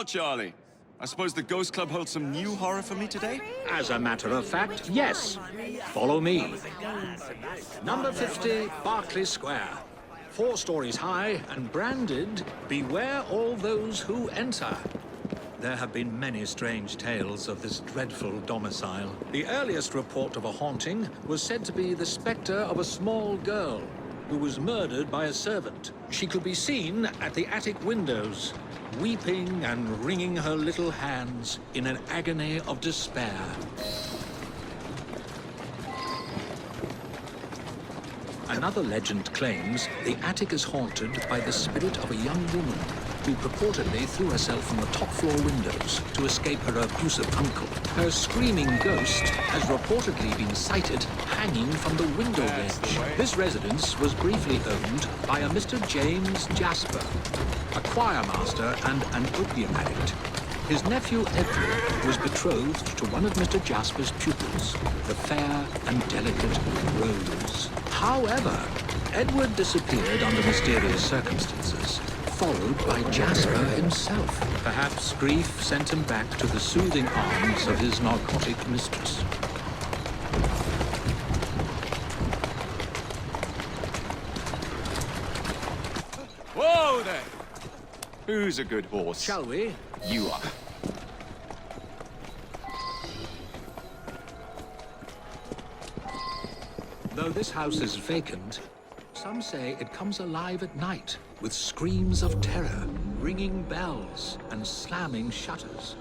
Well, Charlie, I suppose the Ghost Club holds some new horror for me today? As a matter of fact, yes. Follow me. Number 50, Berkeley Square. 4 stories high and branded, "Beware all those who enter." There have been many strange tales of this dreadful domicile. The earliest report of a haunting was said to be the spectre of a small girl who was murdered by a servant. She could be seen at the attic windows, weeping and wringing her little hands in an agony of despair. Another legend claims the attic is haunted by the spirit of a young woman who purportedly threw herself from the top floor windows to escape her abusive uncle. Her screaming ghost has reportedly been sighted hanging from the window ledge. This residence was briefly owned by a Mr. James Jasper, a choir master and an opium addict. His nephew Edward was betrothed to one of Mr. Jasper's pupils, the fair and delicate Rose. However, Edward disappeared under mysterious circumstances, followed by Jasper himself. Perhaps grief sent him back to the soothing arms of his narcotic mistress. Whoa there! Who's a good horse? Shall we? You are. Though this house is vacant, some say it comes alive at night with screams of terror, ringing bells, and slamming shutters.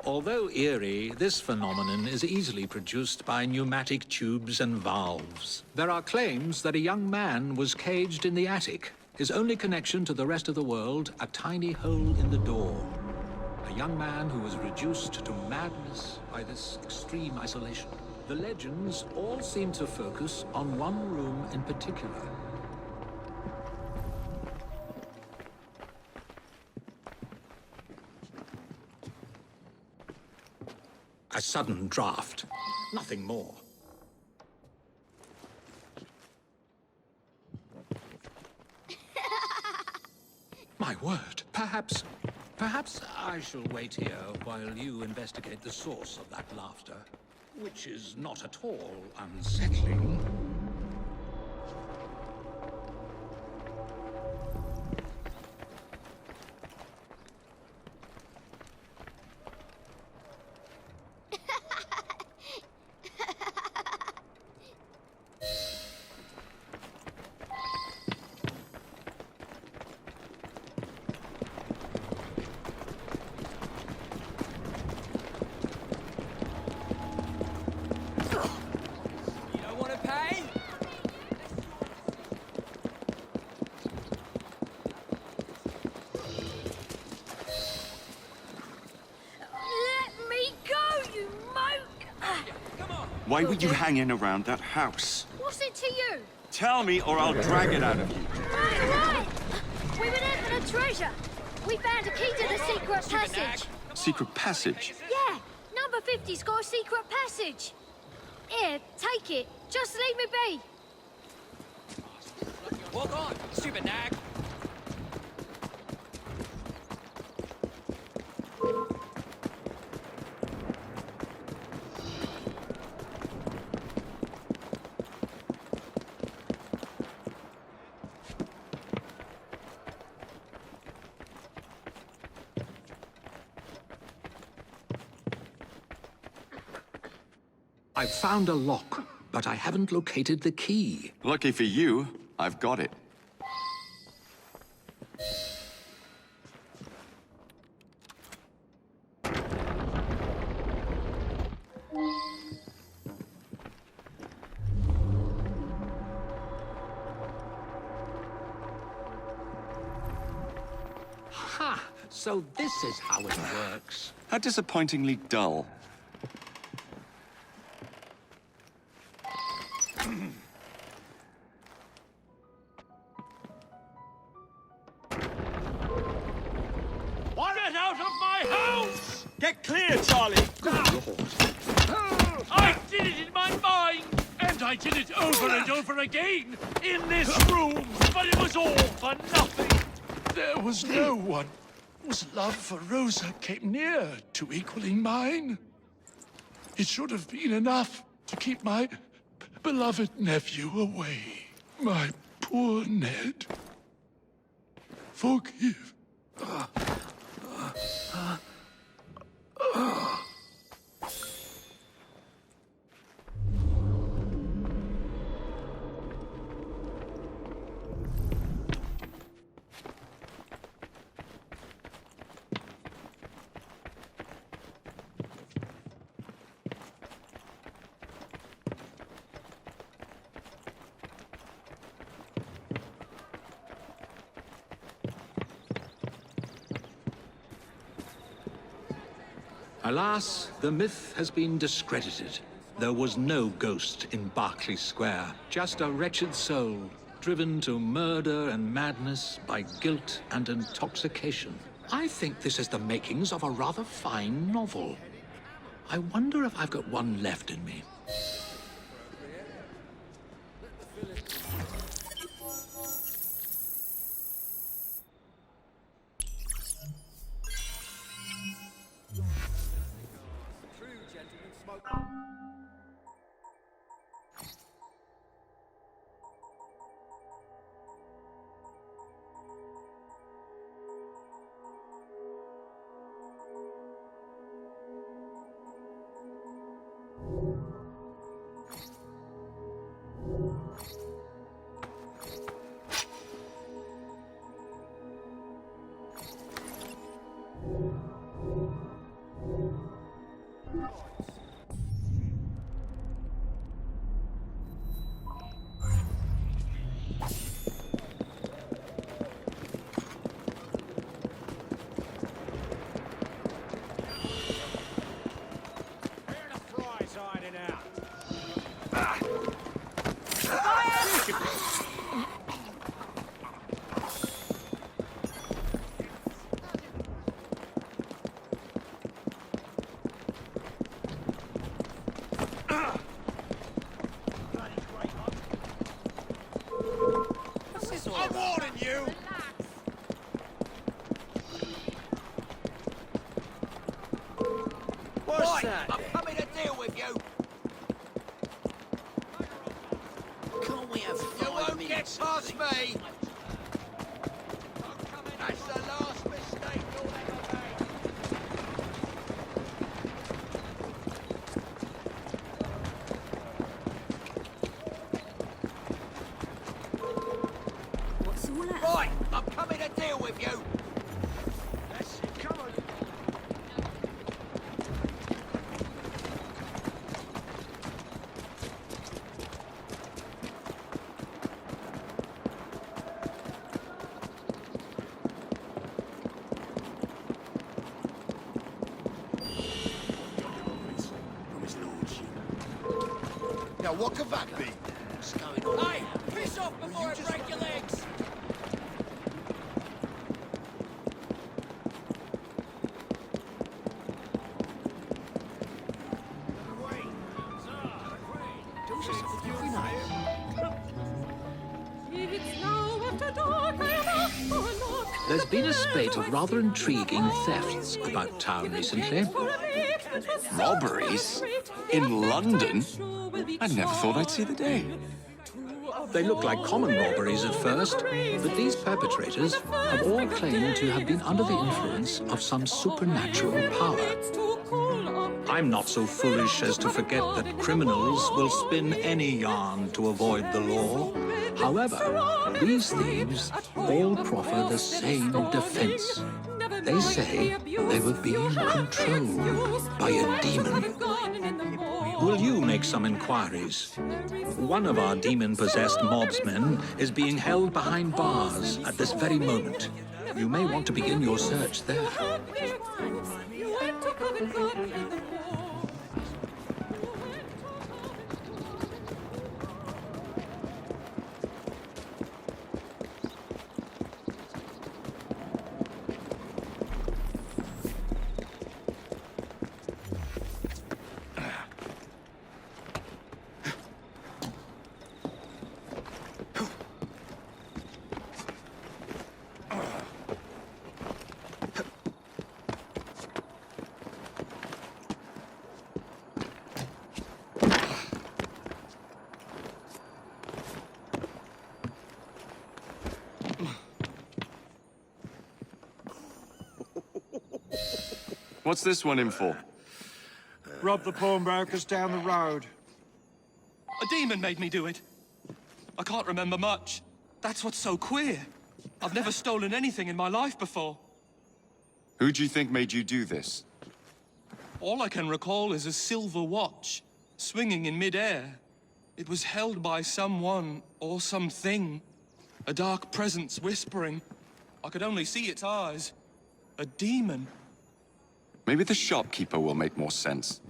Although eerie, this phenomenon is easily produced by pneumatic tubes and valves. There are claims that a young man was caged in the attic, his only connection to the rest of the world a tiny hole in the door. A young man who was reduced to madness by this extreme isolation. The legends all seem to focus on one room in particular. A sudden draft. Nothing more. My word. Perhaps I shall wait here while you investigate the source of that laughter, which is not at all unsettling. Why were you hanging around that house? What's it to you? Tell me or I'll drag it out of you. Right! We were there for the treasure. We found a key to the secret passage. Secret passage? Yeah, number 50's got a secret passage. Here, take it. Just leave me be. Walk on, stupid nag. I've found a lock, but I haven't located the key. Lucky for you, I've got it. So this is how it works. How disappointingly dull. Get out of my house! Get clear, Charlie! I did it in my mind! And I did it over and over again in this room! But it was all for nothing! There was no one whose love for Rosa came near to equaling mine. It should have been enough to keep my beloved nephew away. My poor Ned. Forgive. Alas, the myth has been discredited. There was no ghost in Berkeley Square, just a wretched soul, driven to murder and madness by guilt and intoxication. I think this is the makings of a rather fine novel. I wonder if I've got one left in me. I'm warning you! What's that? I'm coming to deal with you. Can't we have You 5 won't minutes? get past me. That's the last mistake you'll ever make. What's all that? Right, I'm coming to deal with you. That's it, come on. From his lordship. Now, what could that be? What's going on? Hey, piss off before I break your legs. There's been a spate of rather intriguing thefts about town recently. Robberies? In London? I never thought I'd see the day. They look like common robberies at first, but these perpetrators have all claimed to have been under the influence of some supernatural power. I'm not so foolish as to forget that criminals will spin any yarn to avoid the law. However, these thieves all proffer the same defense. They say they were being controlled by a demon. Will you make some inquiries? One of our demon-possessed mobsmen is being held behind bars at this very moment. You may want to begin your search there. What's this one in for? Rob the pawnbrokers down the road. A demon made me do it. I can't remember much. That's what's so queer. I've never stolen anything in my life before. Who do you think made you do this? All I can recall is a silver watch, swinging in mid-air. It was held by someone or something. A dark presence whispering. I could only see its eyes. A demon. Maybe the shopkeeper will make more sense.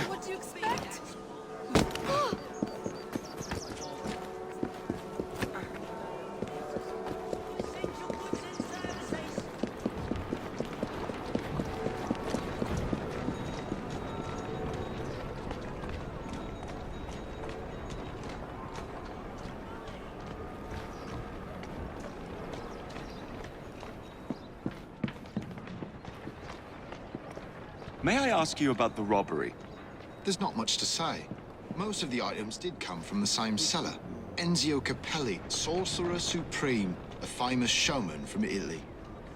What do you expect? May I ask you about the robbery? There's not much to say. Most of the items did come from the same seller. Enzio Capelli, Sorcerer Supreme, a famous showman from Italy.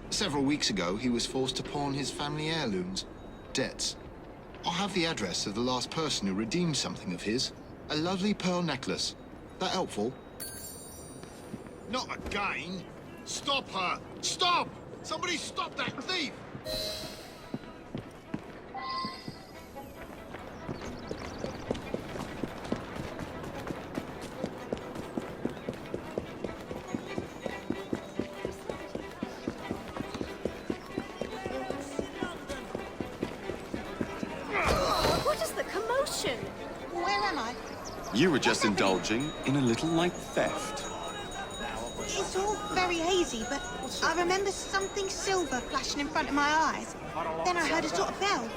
Several weeks ago, he was forced to pawn his family heirlooms. Debts. I have the address of the last person who redeemed something of his. A lovely pearl necklace. That helpful? Not again! Stop her! Stop! Somebody stop that thief! What is the commotion? Where am I? You were just indulging in a little light theft. It's all very hazy, but I remember something silver flashing in front of my eyes. Then I heard a sort of bell.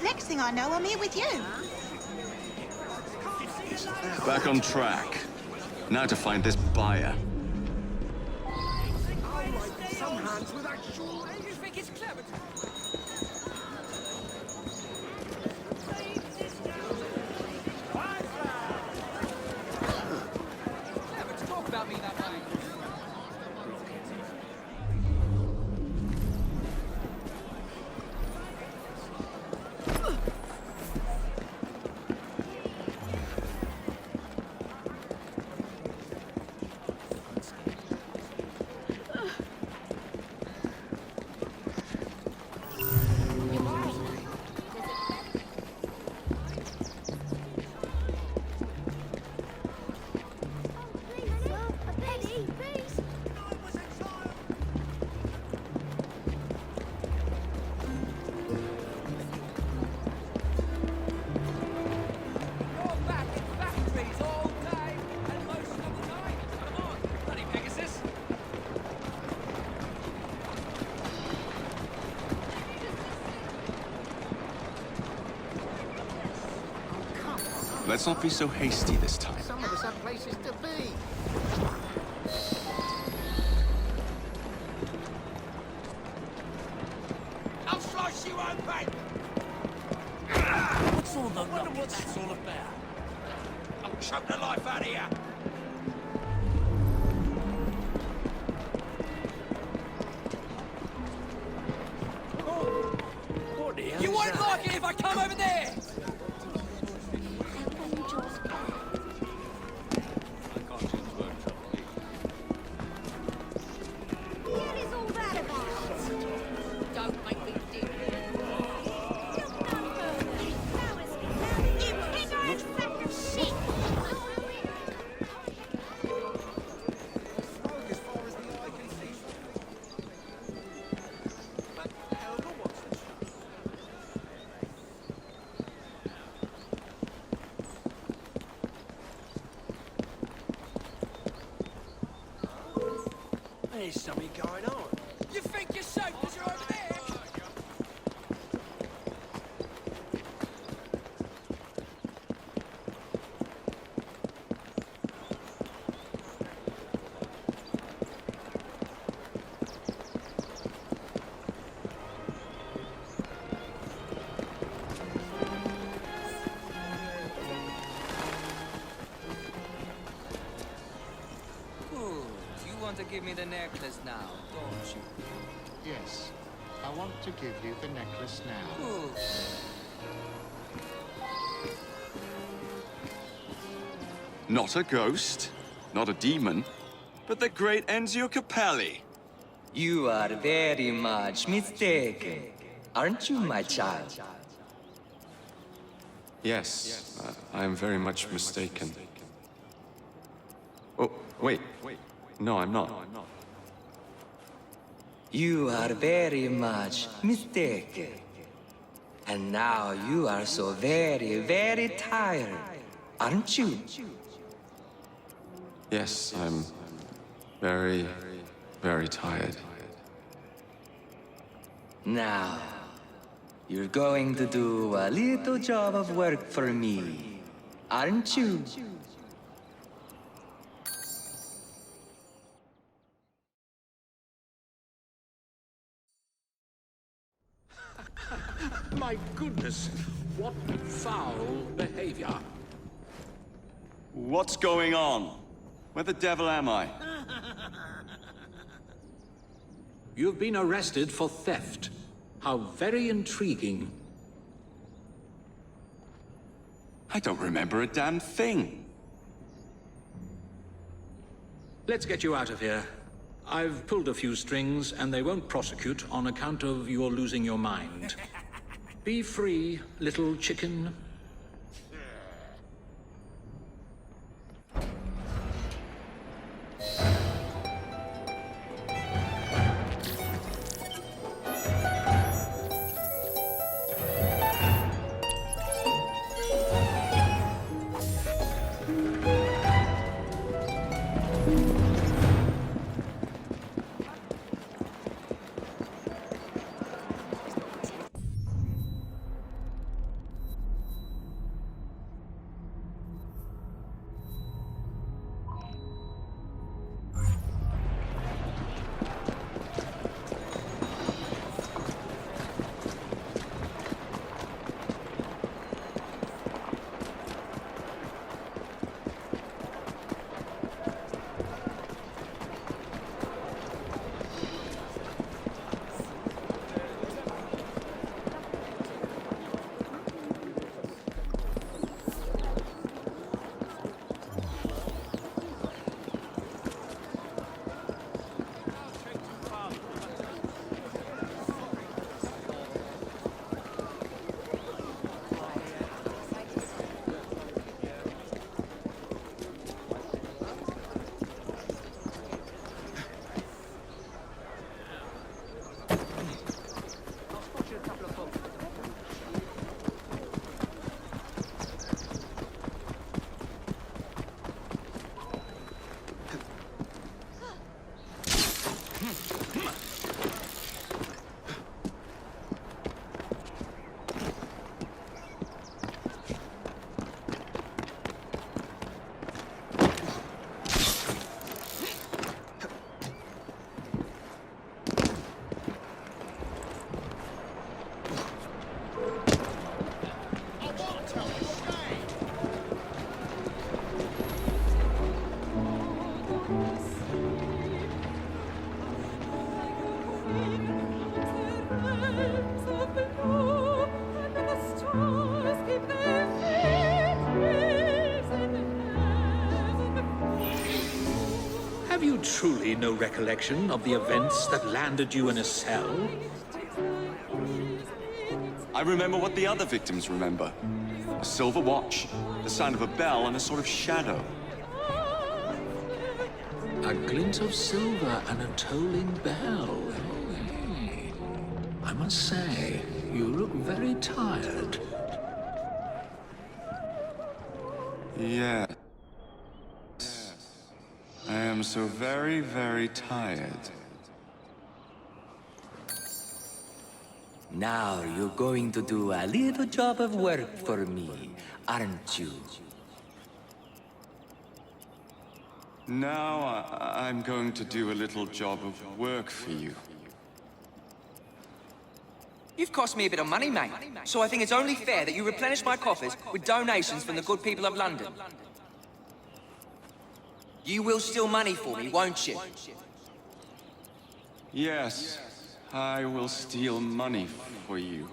Next thing I know, I'm here with you. Back on track. Now to find this buyer. Some hands with actual... let's not be so hasty this time. Some of us have places to be. I'll slice you open! What's all the wonder what that's all about? I'll choke the life out of you! What the hell You is won't that? like it if I come over there! What is all that about? Don't make me dig. Look no further. You ignorant sack of shit! There's something going on. You think you're safe because you're over there? You want to give me the necklace now, don't you? Yes, I want to give you the necklace now. Good. Not a ghost, not a demon, but the great Enzio Capelli. You are very much mistaken, aren't you, my child? Yes, I am very much mistaken. Oh, wait. No, I'm not. You are very much mistaken. And now you are so very, very tired, aren't you? Yes, I'm very, very tired. Now, you're going to do a little job of work for me, aren't you? My goodness, what foul behavior. What's going on? Where the devil am I? You've been arrested for theft. How very intriguing. I don't remember a damn thing. Let's get you out of here. I've pulled a few strings, and they won't prosecute on account of your losing your mind. Be free, little chicken. truly no recollection of the events that landed you in a cell? I remember what the other victims remember. A silver watch, the sound of a bell, and a sort of shadow. A glint of silver and a tolling bell. I must say, you look very tired. Yes. I am so very, very tired. Now you're going to do a little job of work for me, aren't you? Now I'm going to do a little job of work for you. You've cost me a bit of money, mate. So I think it's only fair that you replenish my coffers with donations from the good people of London. You will steal money for me, won't you? Yes, I will steal money for you.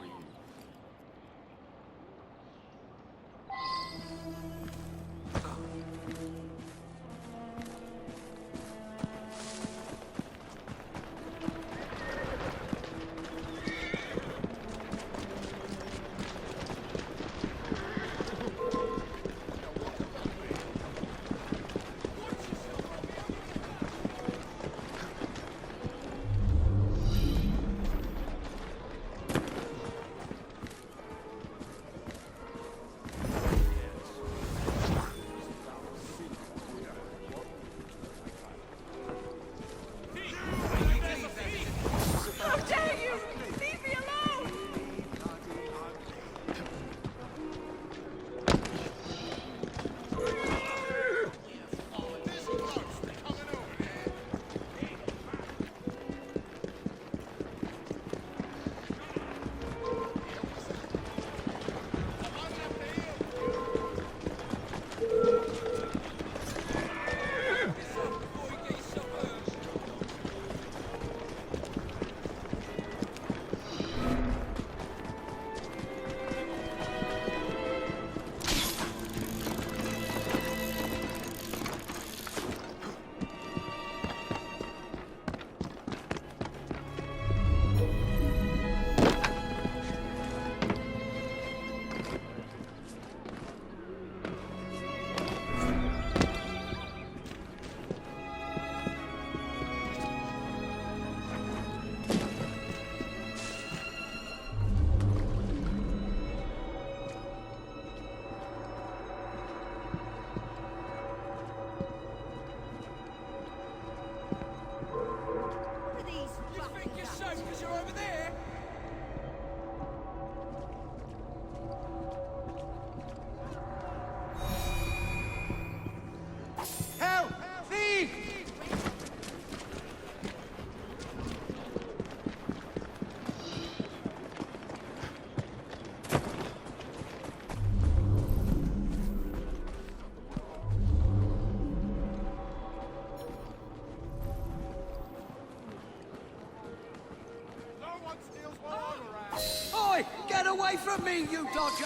Oi! Get away from me, you dodger!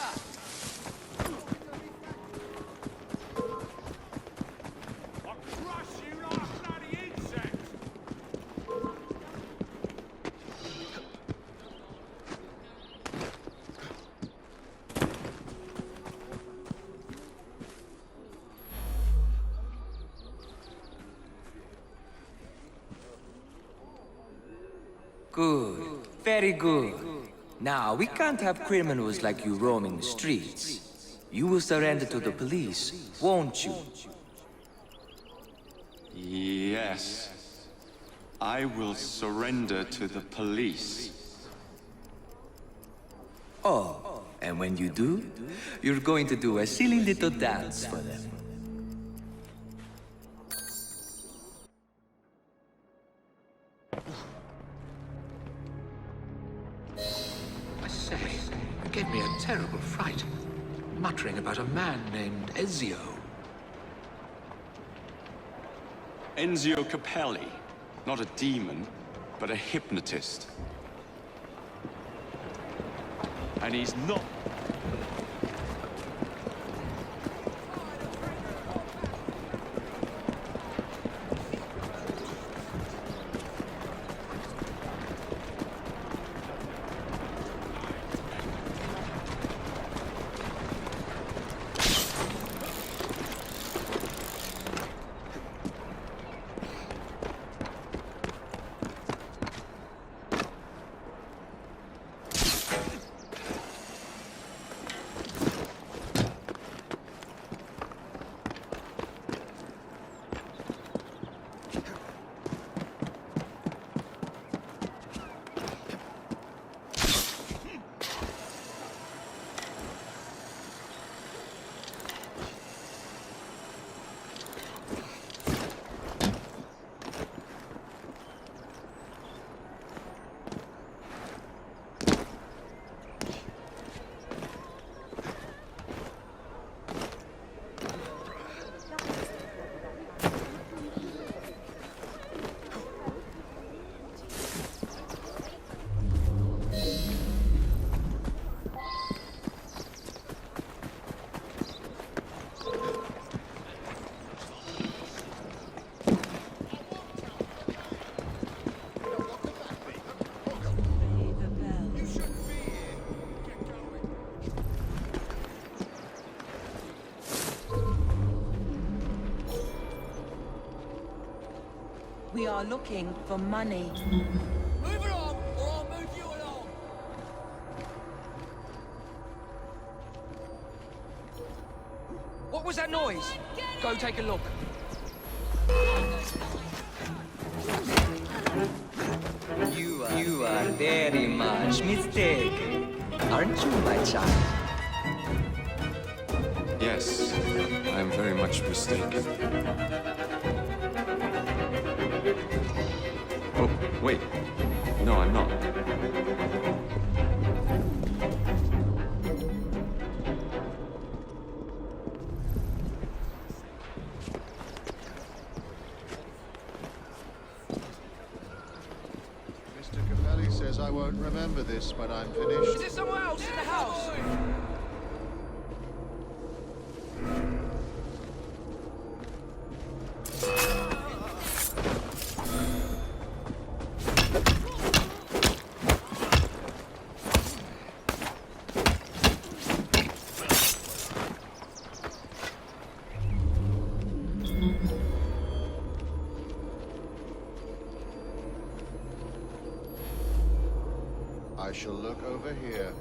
I'll crush you like a bloody insect! Good. Very good. Now, we can't have criminals like you roaming the streets. You will surrender to the police, won't you? Yes. I will surrender to the police. Oh, and when you do, you're going to do a silly little dance for them. I say, it gave me a terrible fright. Muttering about a man named Ezio. Enzio Capelli. Not a demon, but a hypnotist. And he's not... We are looking for money. Move along, or I'll move you along. What was that noise? Go take a look. You are very much mistaken, aren't you, my child? Yes, I am very much mistaken. Oh, wait. No, I'm not. Mr. Capelli says I won't remember this when I'm finished. Is it somewhere else in the house? I shall look over here.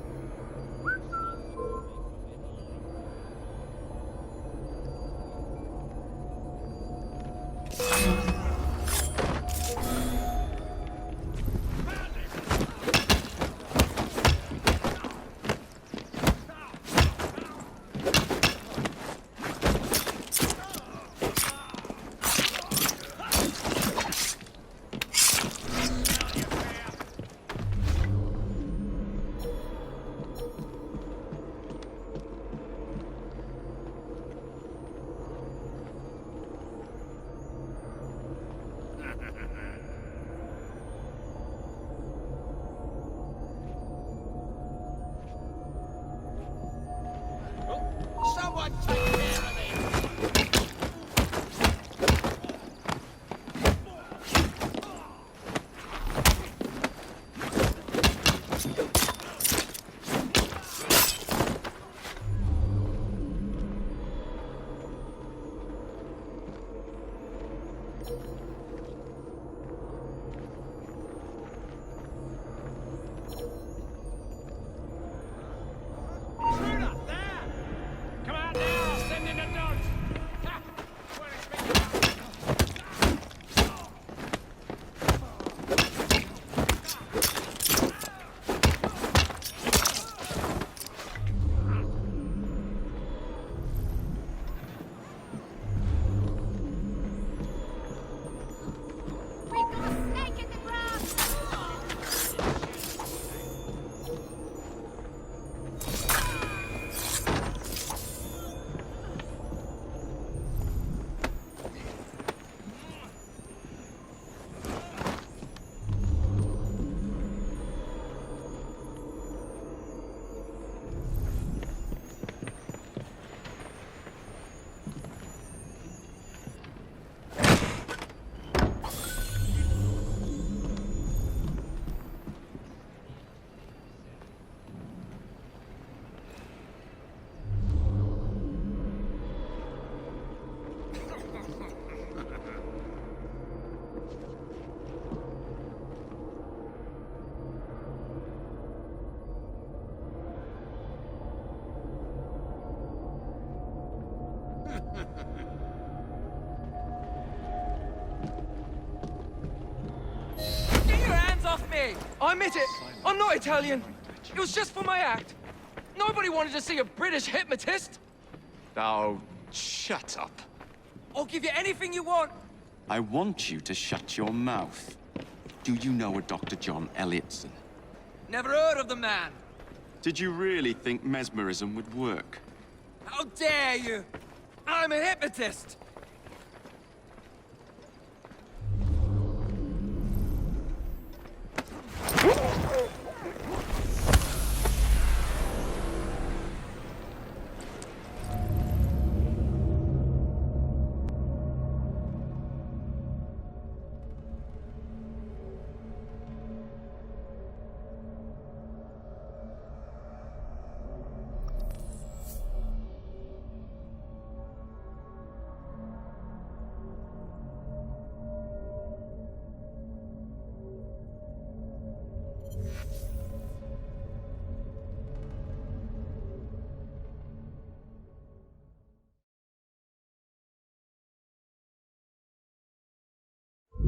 Someone take care of me. Intruder, there! Come out now, send in the dogs! Ha! Where is me? We've got a snake in the grass! Get your hands off me! I admit it. I'm not Italian. It was just for my act. Nobody wanted to see a British hypnotist. Oh, shut up. I'll give you anything you want. I want you to shut your mouth. Do you know a Dr. John Elliotson? Never heard of the man. Did you really think mesmerism would work? How dare you? I'm a hypnotist.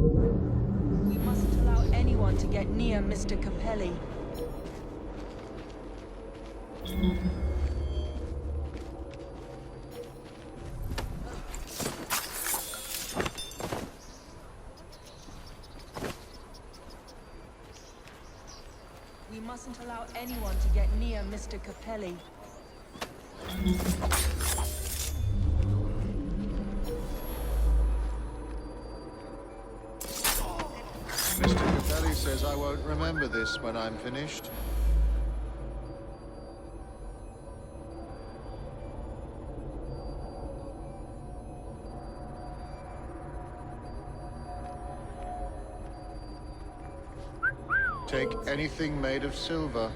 We mustn't allow anyone to get near Mr. Capelli. We mustn't allow anyone to get near Mr. Capelli. Mr. Capelli says I won't remember this when I'm finished. Take anything made of silver.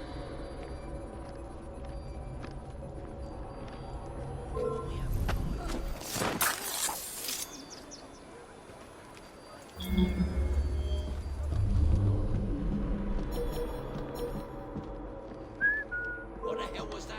What the hell was that?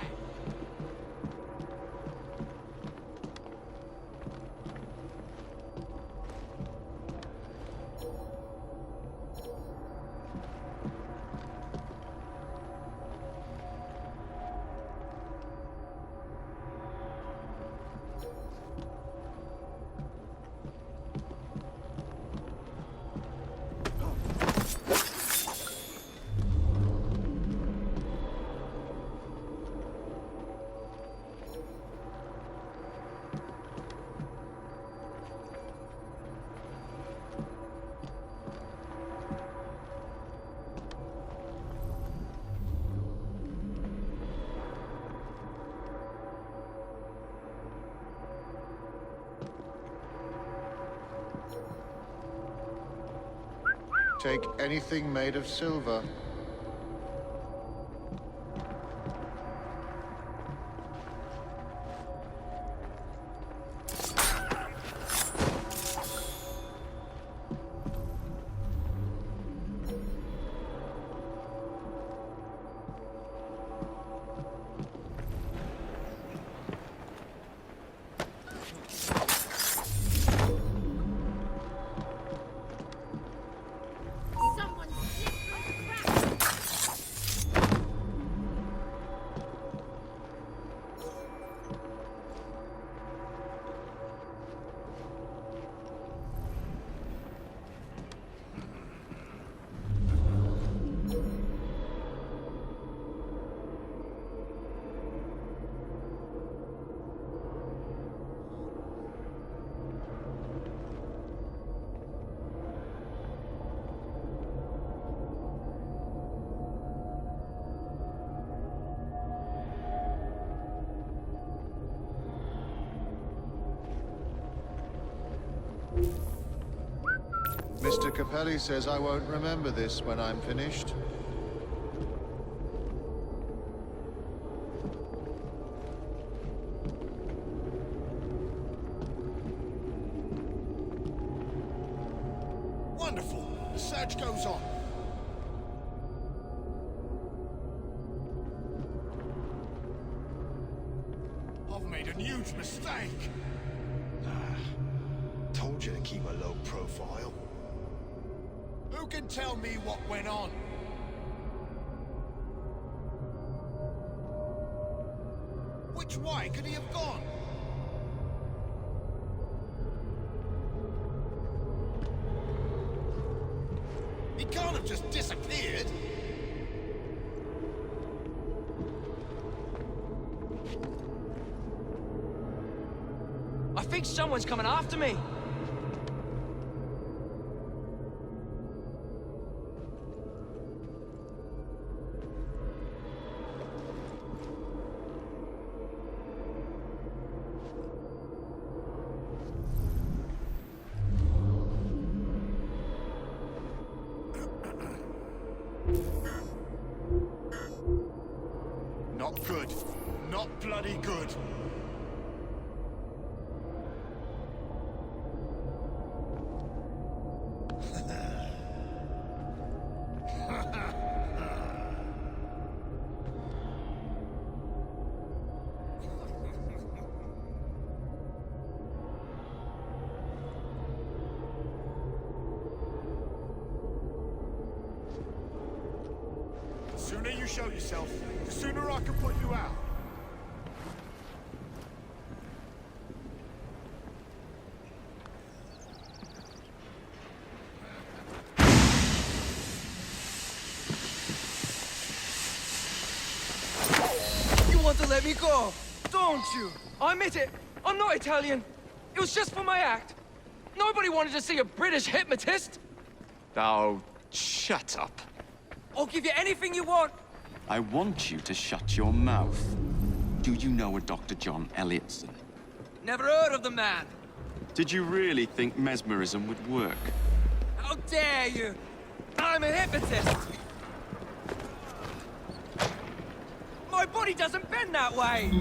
Take anything made of silver. Someone slip on the ground. Mr. Capelli says I won't remember this when I'm finished. Wonderful. The search goes on. I've made a huge mistake. Told you to keep a low profile. Who can tell me what went on? Which way could he have gone? He can't have just disappeared. I think someone's coming after me. Not good. Not bloody good. you show yourself, the sooner I can put you out. You want to let me go, don't you? I admit it. I'm not Italian. It was just for my act. Nobody wanted to see a British hypnotist. Oh, shut up. I'll give you anything you want. I want you to shut your mouth. Do you know a Dr. John Elliotson? Never heard of the man. Did you really think mesmerism would work? How dare you? I'm a hypnotist. My body doesn't bend that way.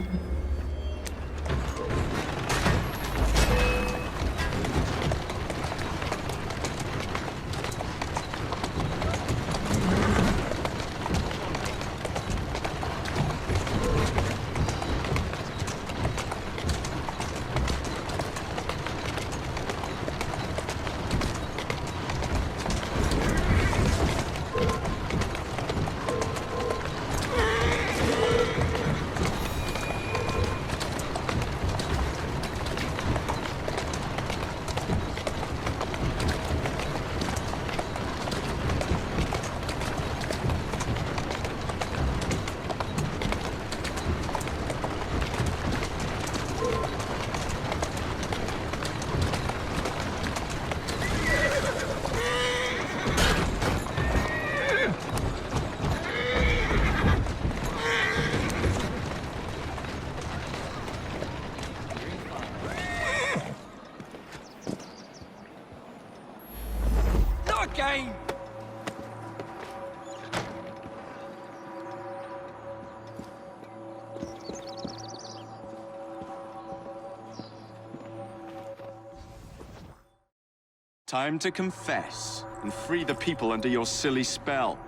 Again. Time to confess and free the people under your silly spell.